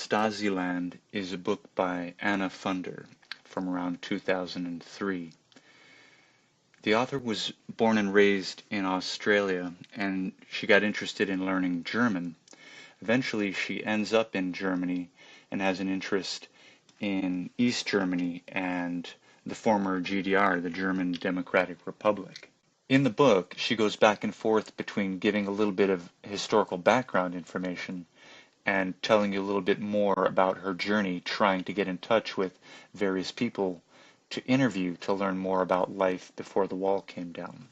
Stasiland is a book by Anna Funder from around 2003. The author was born and raised in Australia, and she got interested in learning German. Eventually, she ends up in Germany and has an interest in East Germany and the former GDR, the German Democratic Republic. In the book, she goes back and forth between giving a little bit of historical background information and telling you a little bit more about her journey trying to get in touch with various people to interview to learn more about life before the wall came down.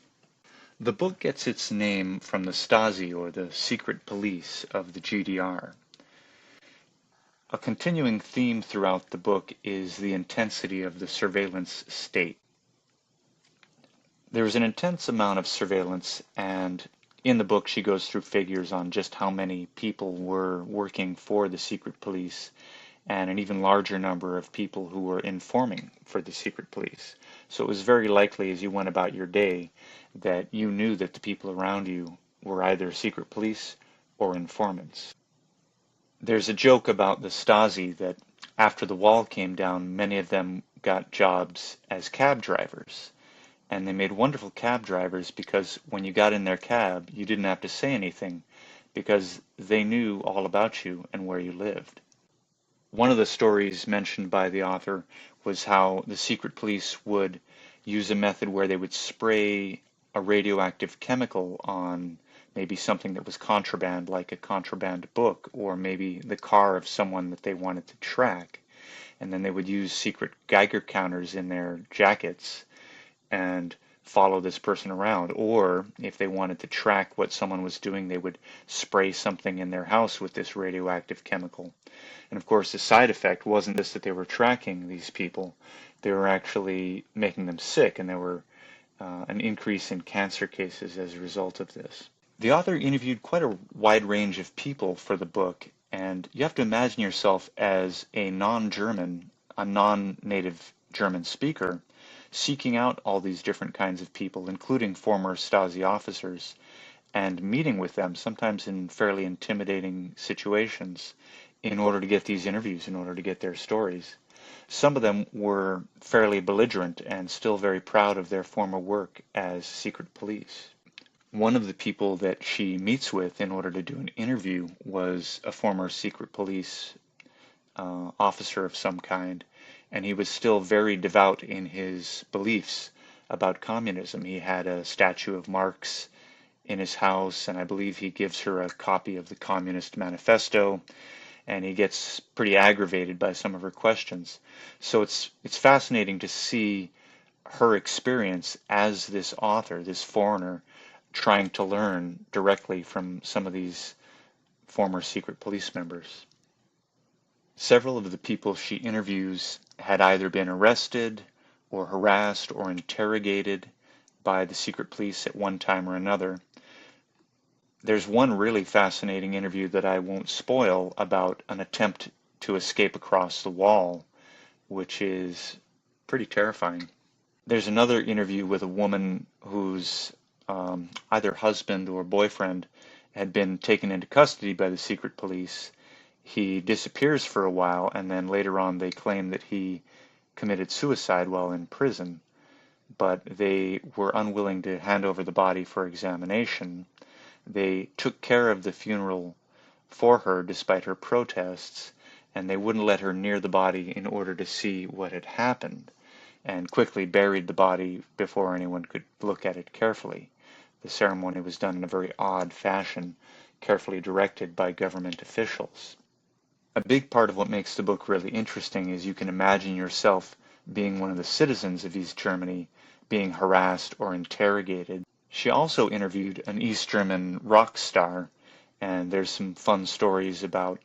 The book gets its name from the Stasi, or the secret police of the GDR. A continuing theme throughout the book is the intensity of the surveillance state. There was an intense amount of surveillance, and in the book she goes through figures on just how many people were working for the secret police and an even larger number of people who were informing for the secret police. So it was very likely as you went about your day that you knew that the people around you were either secret police or informants. There's a joke about the Stasi that after the wall came down, many of them got jobs as cab drivers. And they made wonderful cab drivers because when you got in their cab, you didn't have to say anything because they knew all about you and where you lived. One of the stories mentioned by the author was how the secret police would use a method where they would spray a radioactive chemical on maybe something that was contraband, like a contraband book, or maybe the car of someone that they wanted to track. And then they would use secret Geiger counters in their jackets and follow this person around. Or if they wanted to track what someone was doing, they would spray something in their house with this radioactive chemical. And of course, the side effect wasn't just that they were tracking these people, they were actually making them sick, and there were an increase in cancer cases as a result of this. The author interviewed quite a wide range of people for the book, and you have to imagine yourself as a non-German, a non-native German speaker, seeking out all these different kinds of people, including former Stasi officers, and meeting with them, sometimes in fairly intimidating situations, in order to get these interviews, in order to get their stories. Some of them were fairly belligerent and still very proud of their former work as secret police. One of the people that she meets with in order to do an interview was a former secret police officer of some kind, and he was still very devout in his beliefs about communism. He had a statue of Marx in his house, and I believe he gives her a copy of the Communist Manifesto, and he gets pretty aggravated by some of her questions. So it's fascinating to see her experience as this author, this foreigner, trying to learn directly from some of these former secret police members. Several of the people she interviews had either been arrested or harassed or interrogated by the secret police at one time or another. There's one really fascinating interview that I won't spoil about an attempt to escape across the wall, which is pretty terrifying. There's another interview with a woman whose either husband or boyfriend had been taken into custody by the secret police. He disappears for a while, and then later on they claim that he committed suicide while in prison, but they were unwilling to hand over the body for examination. They took care of the funeral for her despite her protests, and they wouldn't let her near the body in order to see what had happened, and quickly buried the body before anyone could look at it carefully. The ceremony was done in a very odd fashion, carefully directed by government officials. A big part of what makes the book really interesting is you can imagine yourself being one of the citizens of East Germany, being harassed or interrogated. She also interviewed an East German rock star, and there's some fun stories about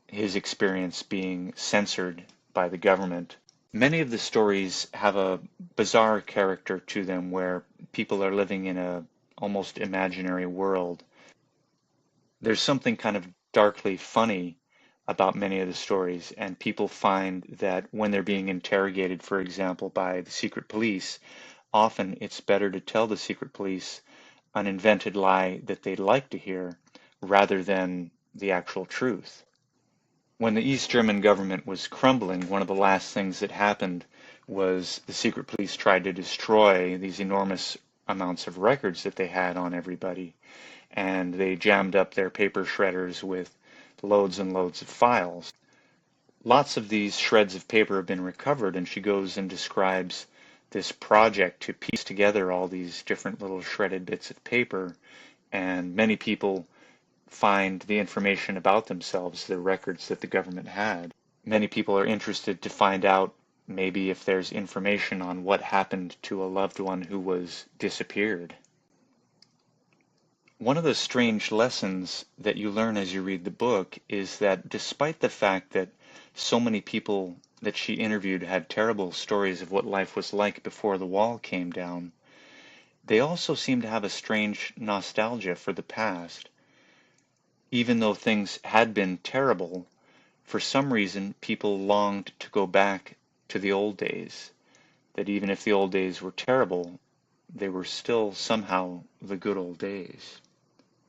his experience being censored by the government. Many of the stories have a bizarre character to them where people are living in a almost imaginary world. There's something kind of darkly funny about many of the stories, and people find that when they're being interrogated, for example, by the secret police, often it's better to tell the secret police an invented lie that they'd like to hear rather than the actual truth. When the East German government was crumbling, one of the last things that happened was the secret police tried to destroy these enormous amounts of records that they had on everybody, and they jammed up their paper shredders with loads and loads of files. Lots of these shreds of paper have been recovered, and she goes and describes this project to piece together all these different little shredded bits of paper, and many people find the information about themselves, the records that the government had. Many people are interested to find out maybe if there's information on what happened to a loved one who was disappeared. One of the strange lessons that you learn as you read the book is that despite the fact that so many people that she interviewed had terrible stories of what life was like before the wall came down, they also seem to have a strange nostalgia for the past. Even though things had been terrible, for some reason people longed to go back to the old days, that even if the old days were terrible, they were still somehow the good old days.